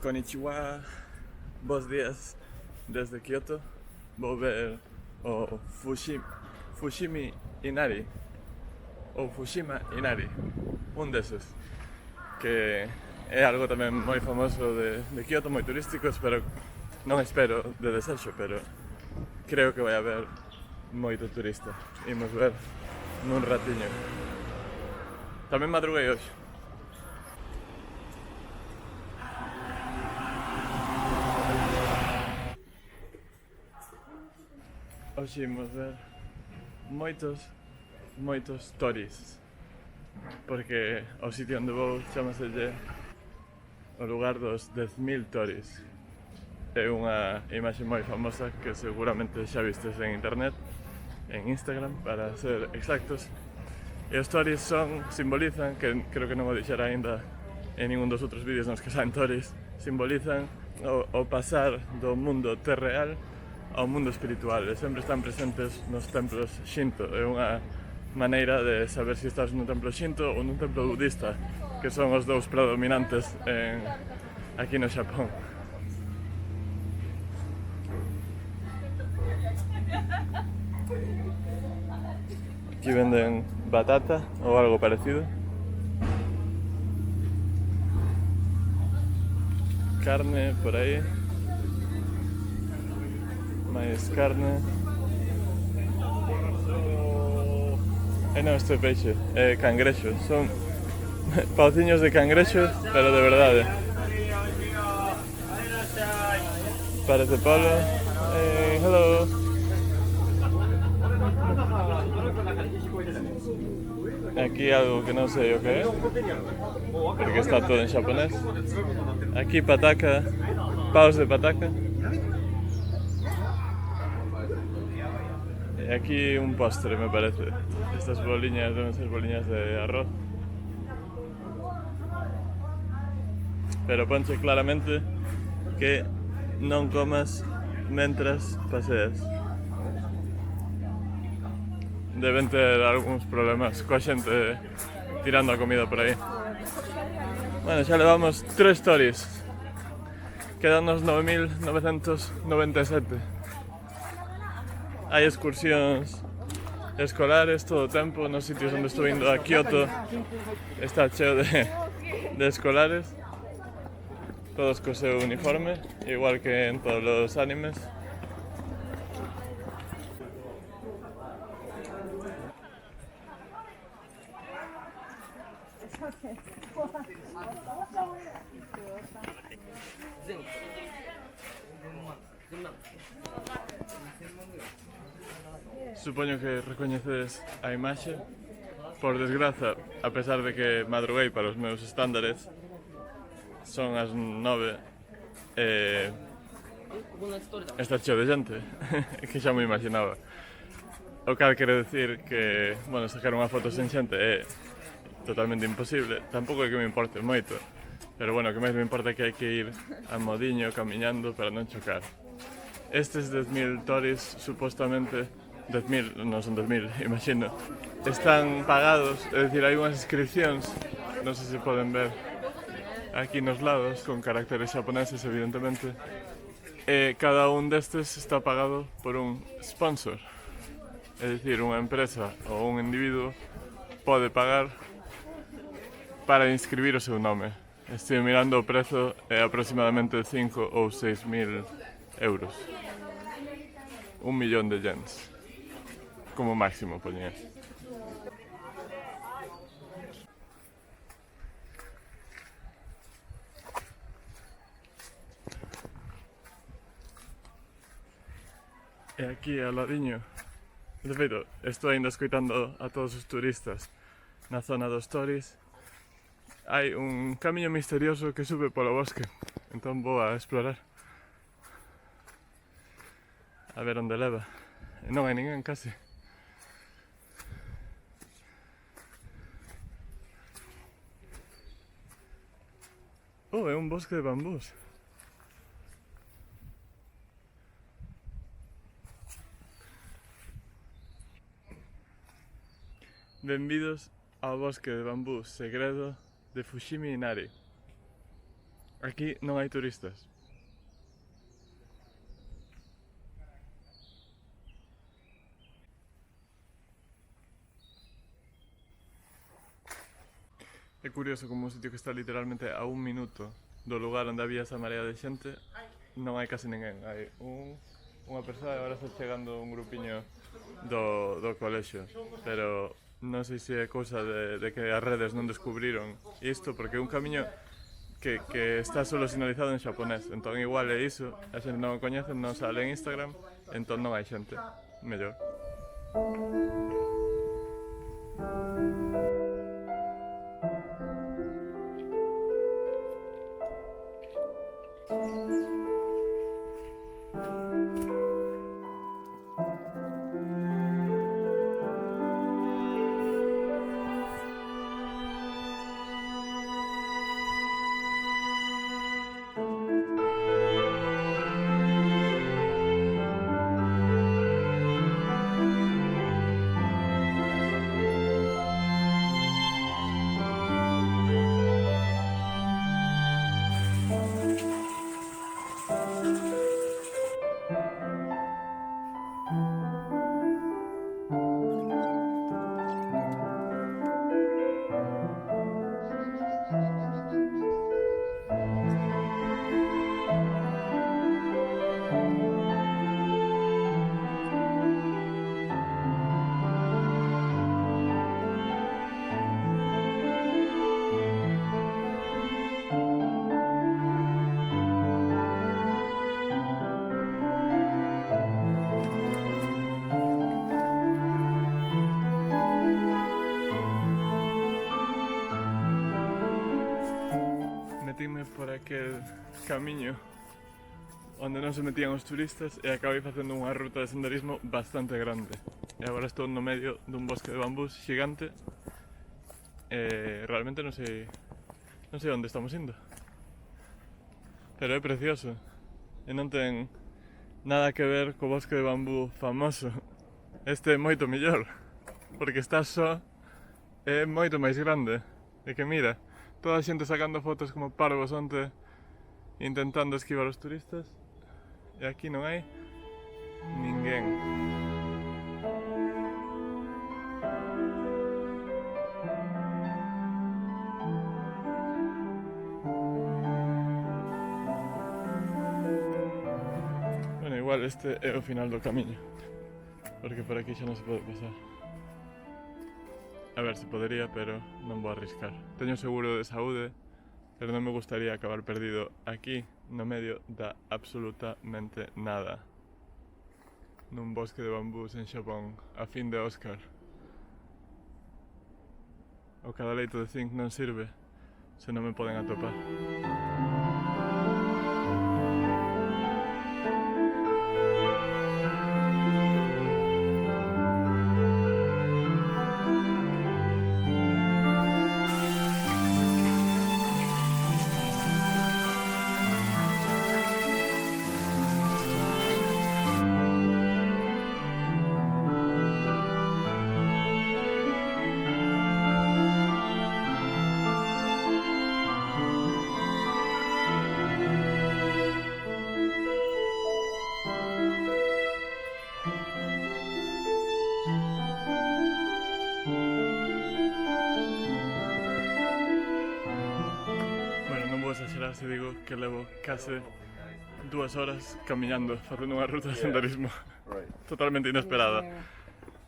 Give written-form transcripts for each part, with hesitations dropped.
Konnichiwa, bons días desde Kyoto. Vou ver o Fushimi Inari ou Fushima Inari, un deses, que é algo tamén moi famoso de Kyoto, moi turístico. Non espero de desexo, pero creo que vai haber moito turista. Imos ver nun ratiño. Tamén madruguei hoxe. Hoxe imos ver moitos toris, porque o sitio onde vou chamaselle o lugar dos 10.000 toris. É unha imaxe moi famosa que seguramente xa vistes en internet, en Instagram para ser exactos. E os toris simbolizan, que creo que non o dixera aínda en ningún dos outros vídeos nos que saen toris, simbolizan o pasar do mundo terreal ao mundo espiritual, e sempre están presentes nos templos Shinto. É unha maneira de saber se estás nun templo Shinto ou nun templo budista, que son os dous predominantes aquí no Xapón. Aquí venden batata ou algo parecido, carne por aí, máis carne. Non, isto é peixe, é cangrexo. Son pauciños de cangrexo, pero de verdade. Parece polo. Hello. Aquí algo que non sei o que é, porque está todo en xaponés. Aquí pataca, paus de pataca. E aquí un postre, me parece. Estas boliñas deben ser boliñas de arroz. Pero ponche claramente que non comas mentras paseas. Deben ter algúns problemas coa xente tirando a comida por aí. Bueno, xa levamos 3 stories. Quedanos 9.997. Hai excursións escolares todo o tempo nos sitios onde estou indo a Kyoto. Está cheo de escolares, todos co seu uniforme, igual que en todos os animes. Supoño que recoñecedes a imaxe. Por desgraza, a pesar de que madruguei para os meus estándares, son as 9 e está cheo de xente, que xa me imaginaba. O cal quere decir que, bueno, sacar unha foto sen xente é totalmente imposible. Tampouco é que me importe moito, pero bueno, o que máis me importa é que hai que ir a modiño, camiñando para non chocar. Estes 10.000 toris, supostamente 10.000, non son 10.000, imagino, están pagados, é dicir, hai unhas inscripcións, non sei se poden ver aquí nos lados, con caracteres xaponeses, evidentemente, e cada un destes está pagado por un sponsor, é dicir, unha empresa ou un individuo pode pagar para inscribir o seu nome. Estive mirando o prezo, é aproximadamente 5 ou 6.000 euros. 1.000.000 de yens. Como máximo, poñía. E aquí ao ladiño, de feito, estou ainda escoitando a todos os turistas na zona dos toris. Hai un camiño misterioso que sube polo bosque, entón vou a explorar. A ver onde leva. E non hai ninguén casi. É un bosque de bambús. Benvidos ao bosque de bambú segredo de Fushimi Inari. Aquí non hai turistas. É curioso como un sitio que está literalmente a 1 minuto do lugar onde había esa marea de xente non hai casi ninguén. Hai unha persoa e agora está chegando un grupiño do colexio. Pero non sei se é cousa de que as redes non descubriron isto, porque é un camiño que está solo sinalizado en xaponés. Entón igual é iso, a xente non o coñece, non sale en Instagram, entón non hai xente. Mellor. Metíme por aquel camiño onde non se metían os turistas e acabei facendo unha ruta de senderismo bastante grande. E agora estou no medio dun bosque de bambús xigante e realmente non sei onde estamos indo. Pero é precioso e non ten nada que ver co bosque de bambú famoso. Este é moito mellor, porque está só e é moito máis grande. E que mira, toda a xente sacando fotos como parvos onte intentando esquivar os turistas e aquí non hai ninguén. Bueno, igual este é o final do camiño, porque por aquí xa non se pode pasar. A ver se podería, pero non vou arriscar. Teño seguro de saúde, pero non me gustaría acabar perdido aquí, no medio da absolutamente nada. Nun bosque de bambús en Xapón, a fin de Óscar. O cada leito de zinc non sirve se non me poden atopar. Exagerar se digo que levo case 2 horas camiñando, facendo unha ruta de senderismo totalmente inesperada.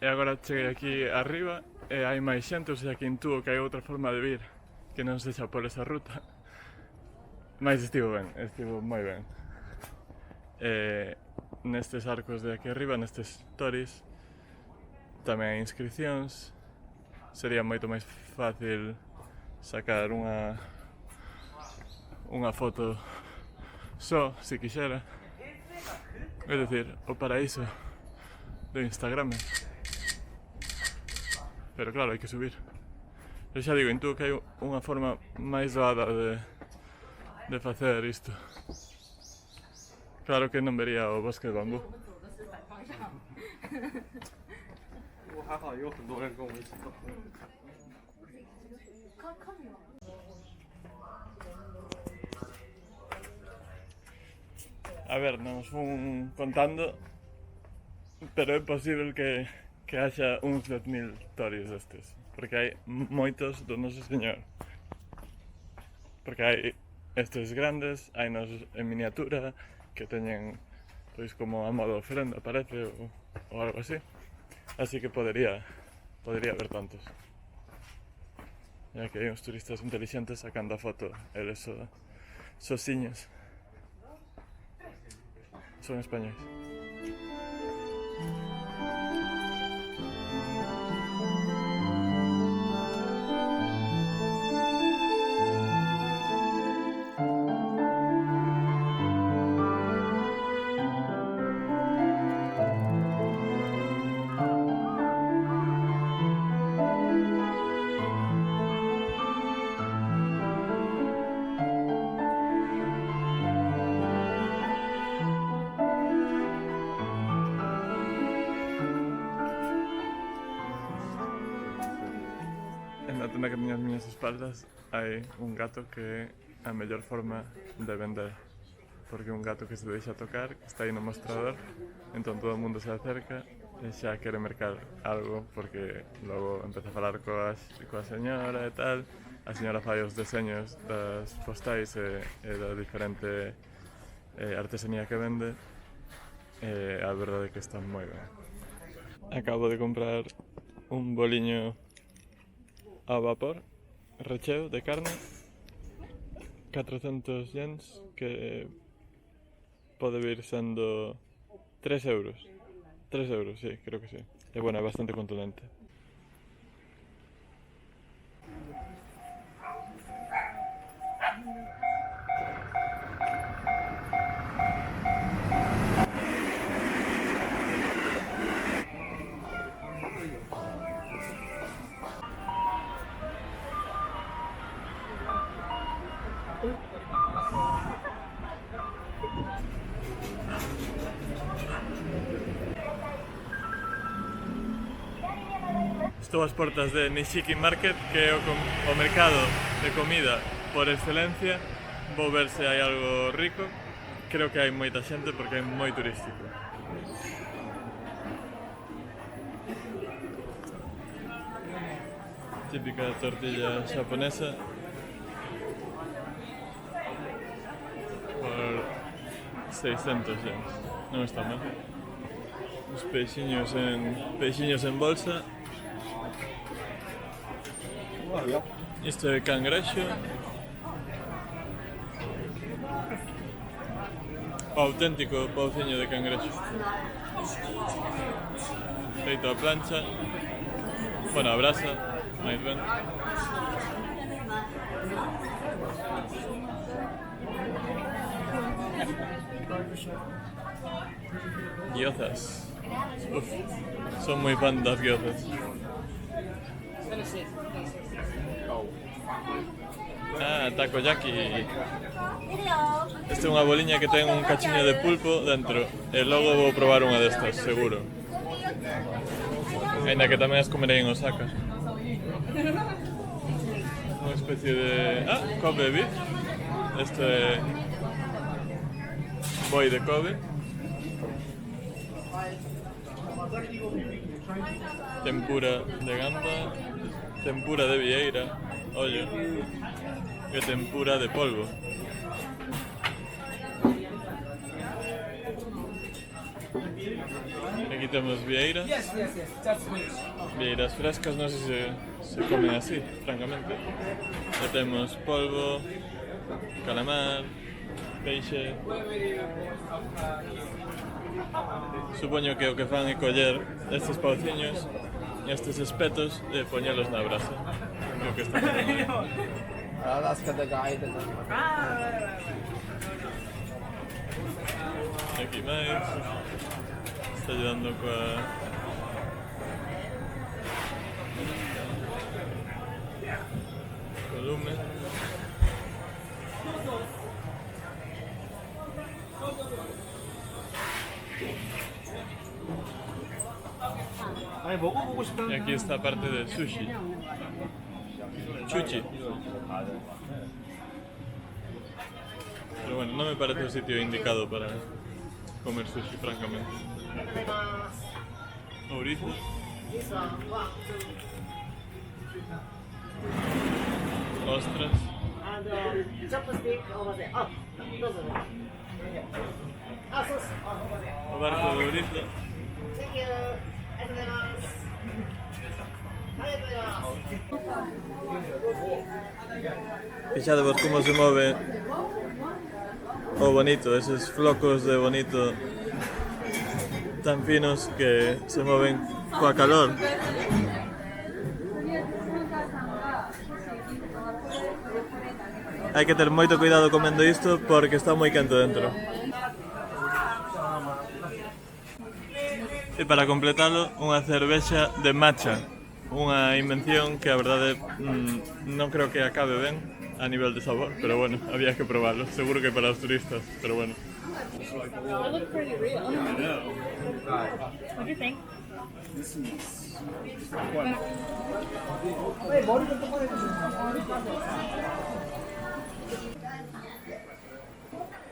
E agora cheguei aquí arriba e hai máis xente, ou seja que intúo que hai outra forma de vir que non sexa por esa ruta. Mais estivo moi ben. Nestes arcos de aquí arriba, nestes toris, tamén hai inscripcións. Sería moito máis fácil sacar unha foto só, se quixera. É dicir, o paraíso do Instagram. Pero claro, hai que subir. Eu xa digo, intúo que hai unha forma máis doada de facer isto. Claro que non vería o bosque de bambú. 不过还好有很多人跟我们一起走。A ver, non os fun contando, pero é posible que haxa uns 10.000 torios destes, porque hai moitos do noso señor. Porque hai estes grandes, hai nos en miniatura, que teñen pois como a modo ofrenda, parece, ou algo así. Así que podería haber tantos. E aquí hai uns turistas inteligentes sacando a foto, eles sosiños. Son españois. En la tenda que teño as miñas espaldas hai un gato que é a mellor forma de vender, porque é un gato que se deixa tocar, que está aí no mostrador, entón todo o mundo se acerca e xa quere mercar algo, porque logo empeza a falar coa señora e tal, a señora fai os deseños das postais e da diferente artesanía que vende, e a verdade é que está moi ben. Acabo de comprar un boliño a vapor, recheo de carne, 400 yens, que pode vir sendo 3 euros. 3 euros, sí, creo que sí. E bueno, é bastante contundente. Estou ás portas de Nishiki Market, que é o mercado de comida por excelencia. Vou ver se hai algo rico. Creo que hai moita xente porque é moi turístico. Típica tortilla xaponesa por 600 yens. Non está mal. Os peixiños en bolsa. Isto é cangrexo. O auténtico pauciño de cangrexo. Feito a plancha. Bueno, a brasa, máis ben. Gyozas. Uf, son moi fan das gyozas. Ah, takoyaki. Esta é unha boliña que ten un cachiño de pulpo dentro. E logo vou probar unha destas, seguro. Ainda que tamén as comerei en Osaka. Unha especie de... Ah, Kobe beef. Isto é... boi de Kobe. Tempura de gamba. Tempura de vieira. Ollo. E tempura de polvo. Aquí temos vieiras. Vieiras frescas, non sei se comen así, francamente. E temos polvo, calamar, peixe. Supoño que o que fan é coller estes pauciños, estes espetos e poñelos na brasa. O que está facendo. Aquí máis. Está ayudando coa lume. Y aquí está parte del sushi. Chuchi. Pero bueno, no me parece el sitio indicado para comer sushi, francamente. Mauricio. Ostras. O barco de Mauricio. Fixadevos como se move o bonito, esos flocos de bonito tan finos que se moven coa calor. Hai que ter moito cuidado comendo isto porque está moi quente dentro. E para completalo, unha cervexa de matcha. Unha invención que a verdade non creo que acabe ben a nivel de sabor, pero bueno, había que probarlo. Seguro que para os turistas, pero bueno. It looks pretty real. What do you think?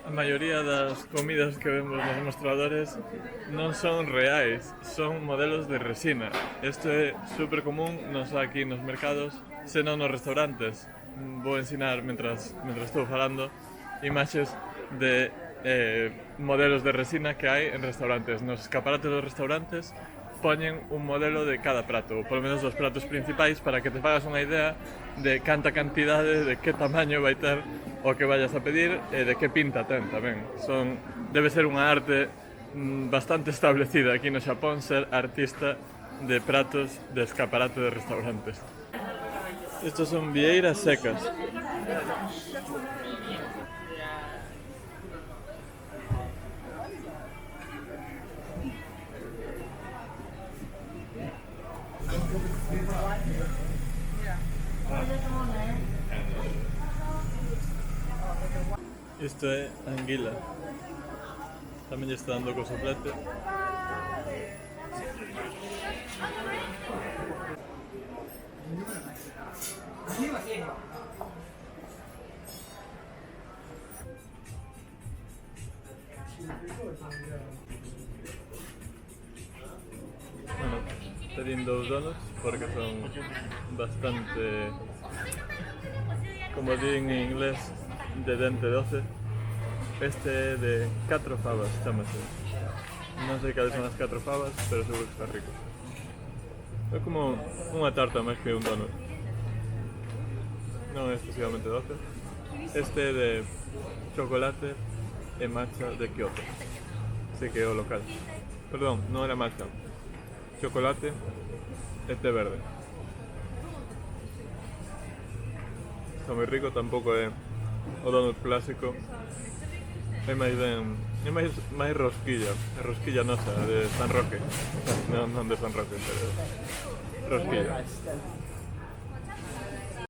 A maioría das comidas que vemos nos mostradores non son reais, son modelos de resina. Isto é super común non só aquí nos mercados, senón nos restaurantes. Vou ensinar, mentras estou falando, imaxes de modelos de resina que hai en restaurantes. Nos escaparates dos restaurantes poñen un modelo de cada prato, ou polo menos dos pratos principais, para que te fagas unha idea de canta cantidade, de que tamaño vai ter o que vayas a pedir e de que pinta ten tamén. Debe ser unha arte bastante establecida aquí no Xapón ser artista de pratos de escaparate de restaurantes. Estos son vieiras secas. Isto é anguila. Tamén lle está dando co soplete. Bueno, pedín 2 donuts porque son bastante, como din en inglés, de dente 12. Este é de 4 favas, chamase. Non sei cales son as 4 favas, pero seguro que está rico. É como unha tarta máis que un donut. Non é excesivamente doce. Este é de chocolate e matcha de Kyoto. Así que é o local. Perdón, non era matcha. Chocolate e té verde. Está moi rico, tampouco é o donut clásico. É máis rosquilla, é rosquilla nosa de San Roque. Non de San Roque, pero rosquilla.